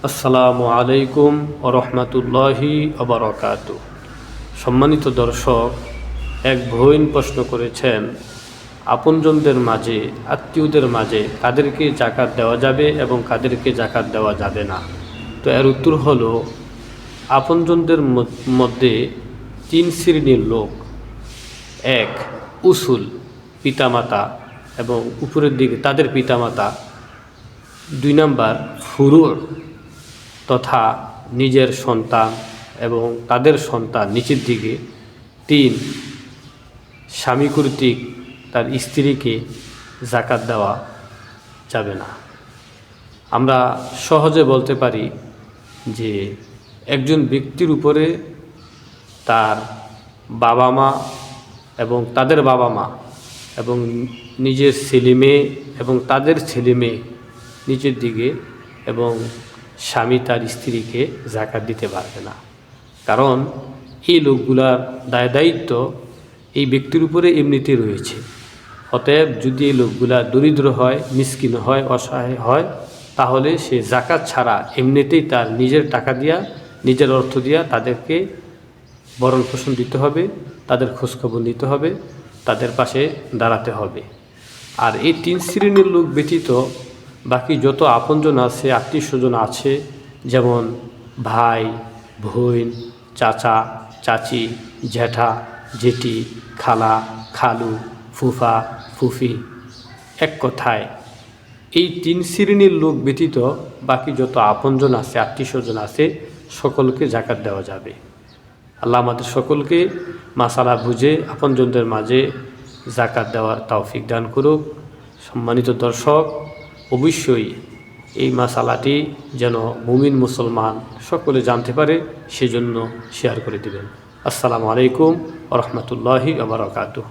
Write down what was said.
আসসালামু আলাইকুম ওয়া রাহমাতুল্লাহি ওয়া বারাকাতুহু। সম্মানিত দর্শক, এক ভয়ীন প্রশ্ন করেছেন, আপনজনদের মাঝে, আত্মীয়দের মাঝে কাদেরকে যাকাত দেওয়া যাবে এবং কাদেরকে যাকাত দেওয়া যাবে না। তো এর উত্তর হলো, আপনজনদের মধ্যে তিন শ্রেণীর লোক। এক, উসুল, পিতামাতা এবং উপরের দিকে তাদের পিতামাতা। দুই নাম্বার, ফুরুর তথা নিজের সন্তান এবং তাদের সন্তান নিচের দিকে। তিন, স্বামী কর্তৃক তার স্ত্রীকে যাকাত দেওয়া যাবে না। আমরা সহজে বলতে পারি যে একজন ব্যক্তির উপরে তার বাবা মা এবং তাদের বাবা মা এবং নিজের ছেলে মেয়ে এবং তাদের ছেলে মেয়ে নিচের দিকে, এবং স্বামী তার স্ত্রীকে যাকাত দিতে পারবে না। কারণ এই লোকগুলার দায়িত্ব এই ব্যক্তির উপরে এমনিতে রয়েছে। অতএব যদি এই লোকগুলা দরিদ্র হয়, মিসকিন হয়, অসহায় হয়, তাহলে সে যাকাত ছাড়া এমনিতেই তার নিজের টাকা দিয়া, নিজের অর্থ দিয়া তাদেরকে ভরণ পোষণ দিতে হবে, তাদের খোঁজখবর নিতে হবে, তাদের পাশে দাঁড়াতে হবে। আর এই তিন শ্রেণীর লোক ব্যতীত বাকি যত আপনজন আছে, আত্মীয় স্বজন আছে, যেমন ভাই, বোন, চাচা, চাচি, জ্যাঠা, জেঠি, খালা, খালু, ফুফা, ফুফি, এক কথায় এই তিন শ্রেণীর লোক ব্যতীত বাকি যত আপনজন আছে, আত্মীয় স্বজন আছে, সকলকে যাকাত দেওয়া যাবে। আল্লাহ আমাদের সকলকে মাসালা বুঝে আপনজনদের মাঝে যাকাত দেওয়ার তৌফিক দান করুক। সম্মানিত দর্শক, অবশ্যই এই মাসালাটি যেন মুমিন মুসলমান সকলে জানতে পারে, সেজন্য শেয়ার করে দিবেন। আসসালামু আলাইকুম ওয়া রাহমাতুল্লাহি ওয়া বারাকাতুহু।